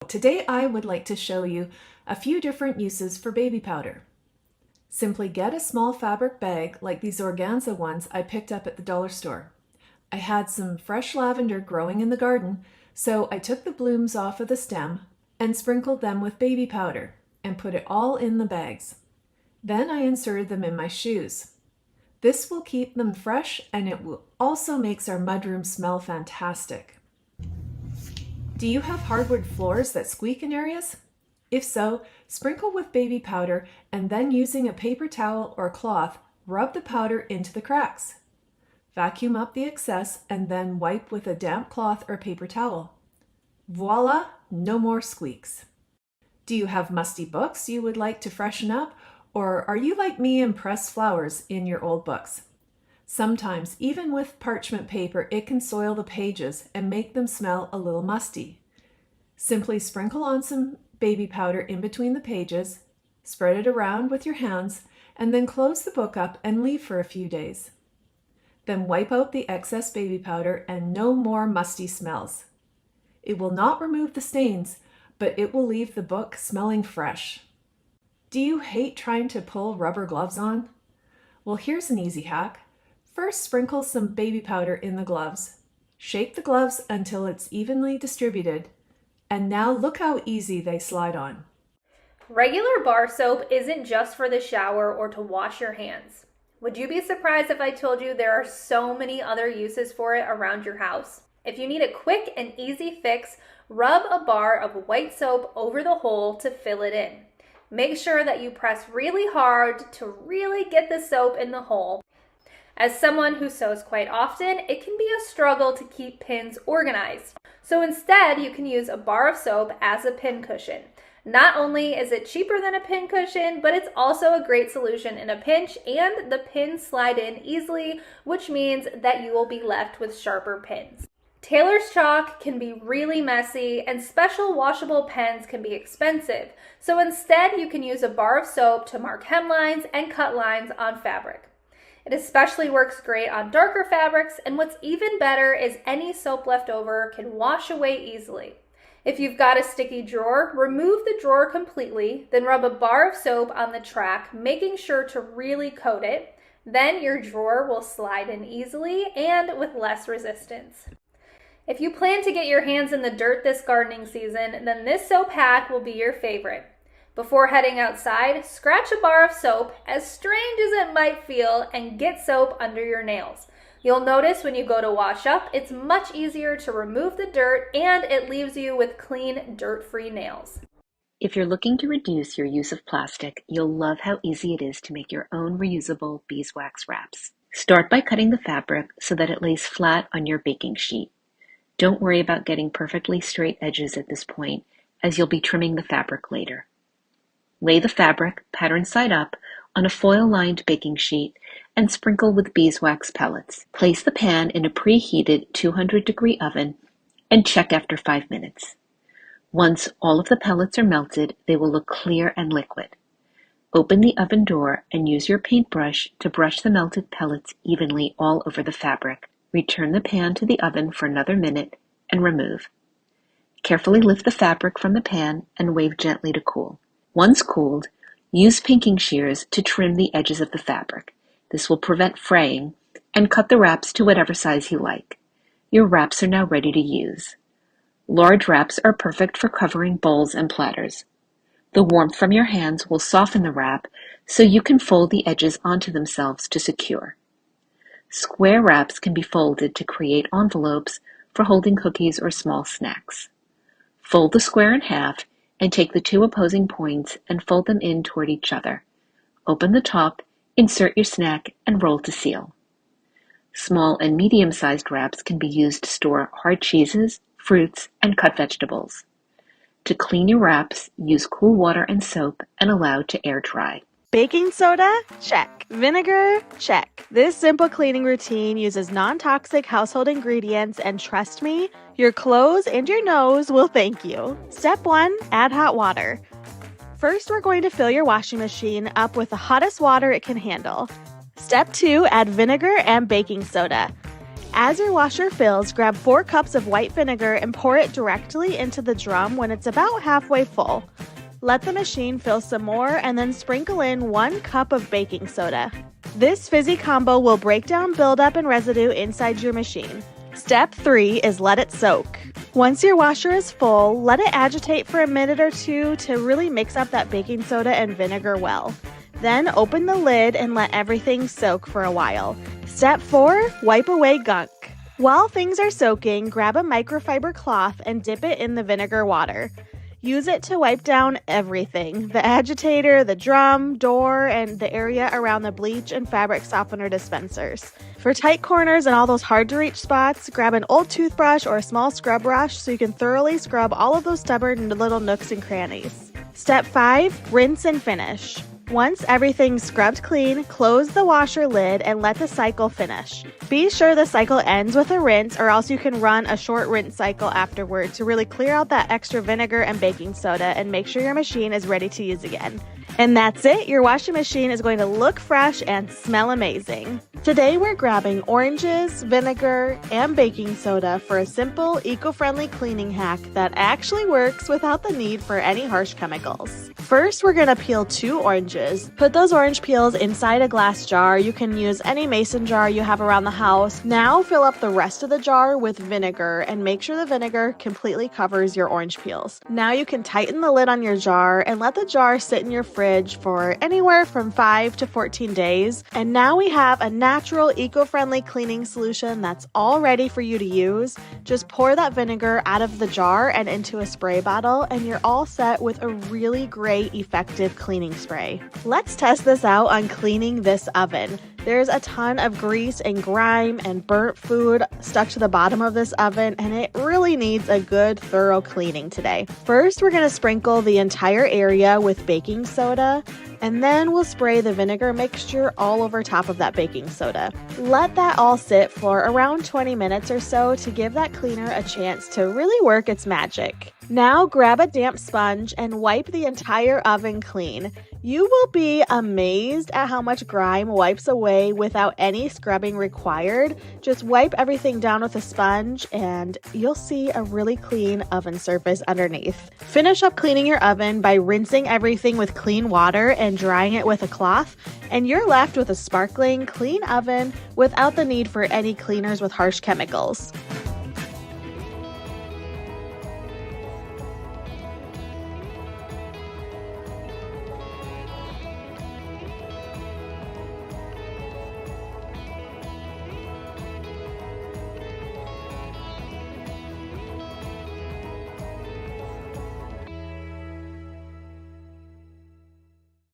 today I would like to show you a few different uses for baby powder. Simply get a small fabric bag like these organza ones I picked up at the dollar store. I had some fresh lavender growing in the garden, so I took the blooms off of the stem and sprinkled them with baby powder and put it all in the bags. Then I inserted them in my shoes. This will keep them fresh and it will also makes our mudroom smell fantastic. Do you have hardwood floors that squeak in areas? If so, sprinkle with baby powder and then using a paper towel or cloth, rub the powder into the cracks. Vacuum up the excess and then wipe with a damp cloth or paper towel. Voila, no more squeaks. Do you have musty books you would like to freshen up, or are you like me and press flowers in your old books? Sometimes, even with parchment paper, it can soil the pages and make them smell a little musty. Simply sprinkle on some baby powder in between the pages, spread it around with your hands, and then close the book up and leave for a few days. Then wipe out the excess baby powder and no more musty smells. It will not remove the stains, but it will leave the book smelling fresh. Do you hate trying to pull rubber gloves on? Well, here's an easy hack. First, sprinkle some baby powder in the gloves. Shake the gloves until it's evenly distributed. And now look how easy they slide on. Regular bar soap isn't just for the shower or to wash your hands. Would you be surprised if I told you there are so many other uses for it around your house? If you need a quick and easy fix, rub a bar of white soap over the hole to fill it in. Make sure that you press really hard to really get the soap in the hole. As someone who sews quite often, it can be a struggle to keep pins organized. So instead, you can use a bar of soap as a pin cushion. Not only is it cheaper than a pin cushion, but it's also a great solution in a pinch, and the pins slide in easily, which means that you will be left with sharper pins. Tailor's chalk can be really messy, and special washable pens can be expensive. So instead, you can use a bar of soap to mark hemlines and cut lines on fabric. It especially works great on darker fabrics, and what's even better is any soap left over can wash away easily. If you've got a sticky drawer, remove the drawer completely, then rub a bar of soap on the track, making sure to really coat it. Then your drawer will slide in easily and with less resistance. If you plan to get your hands in the dirt this gardening season, then this soap hack will be your favorite. Before heading outside, scratch a bar of soap, as strange as it might feel, and get soap under your nails. You'll notice when you go to wash up, it's much easier to remove the dirt and it leaves you with clean, dirt-free nails. If you're looking to reduce your use of plastic, you'll love how easy it is to make your own reusable beeswax wraps. Start by cutting the fabric so that it lays flat on your baking sheet. Don't worry about getting perfectly straight edges at this point, as you'll be trimming the fabric later. Lay the fabric, pattern side up, on a foil-lined baking sheet and sprinkle with beeswax pellets. Place the pan in a preheated 200-degree oven and check after 5 minutes. Once all of the pellets are melted, they will look clear and liquid. Open the oven door and use your paintbrush to brush the melted pellets evenly all over the fabric. Return the pan to the oven for another minute and remove. Carefully lift the fabric from the pan and wave gently to cool. Once cooled, use pinking shears to trim the edges of the fabric. This will prevent fraying, and cut the wraps to whatever size you like. Your wraps are now ready to use. Large wraps are perfect for covering bowls and platters. The warmth from your hands will soften the wrap so you can fold the edges onto themselves to secure. Square wraps can be folded to create envelopes for holding cookies or small snacks. Fold the square in half and take the two opposing points and fold them in toward each other. Open the top, insert your snack, and roll to seal. Small and medium-sized wraps can be used to store hard cheeses, fruits, and cut vegetables. To clean your wraps, use cool water and soap and allow to air dry. Baking soda? Check. Vinegar? Check. This simple cleaning routine uses non-toxic household ingredients, and trust me, your clothes and your nose will thank you. Step 1, add hot water. First, we're going to fill your washing machine up with the hottest water it can handle. Step 2, add vinegar and baking soda. As your washer fills, grab 4 cups of white vinegar and pour it directly into the drum when it's about halfway full. Let the machine fill some more and then sprinkle in 1 cup of baking soda. This fizzy combo will break down buildup and residue inside your machine. Step 3 is let it soak. Once your washer is full, let it agitate for a minute or 2 to really mix up that baking soda and vinegar well. Then open the lid and let everything soak for a while. Step 4, wipe away gunk. While things are soaking, grab a microfiber cloth and dip it in the vinegar water. Use it to wipe down everything: the agitator, the drum, door, and the area around the bleach and fabric softener dispensers. For tight corners and all those hard-to-reach spots, grab an old toothbrush or a small scrub brush so you can thoroughly scrub all of those stubborn little nooks and crannies. Step 5, rinse and finish. Once everything's scrubbed clean, close the washer lid and let the cycle finish. Be sure the cycle ends with a rinse, or else you can run a short rinse cycle afterward to really clear out that extra vinegar and baking soda and make sure your machine is ready to use again. And that's it. Your washing machine is going to look fresh and smell amazing. Today we're grabbing oranges, vinegar, and baking soda for a simple, eco-friendly cleaning hack that actually works without the need for any harsh chemicals. First, we're going to peel 2 oranges. Put those orange peels inside a glass jar. You can use any mason jar you have around the house. Now fill up the rest of the jar with vinegar and make sure the vinegar completely covers your orange peels. Now you can tighten the lid on your jar and let the jar sit in your fridge for anywhere from 5 to 14 days. And now we have a natural, eco-friendly cleaning solution that's all ready for you to use. Just pour that vinegar out of the jar and into a spray bottle, and you're all set with a really great, effective cleaning spray. Let's test this out on cleaning this oven. There's a ton of grease and grime and burnt food stuck to the bottom of this oven, and it really needs a good, thorough cleaning today. First, we're going to sprinkle the entire area with baking soda, and then we'll spray the vinegar mixture all over top of that baking soda. Let that all sit for around 20 minutes or so to give that cleaner a chance to really work its magic. Now grab a damp sponge and wipe the entire oven clean. You will be amazed at how much grime wipes away without any scrubbing required. Just wipe everything down with a sponge and you'll see a really clean oven surface underneath. Finish up cleaning your oven by rinsing everything with clean water and drying it with a cloth, and you're left with a sparkling, clean oven without the need for any cleaners with harsh chemicals.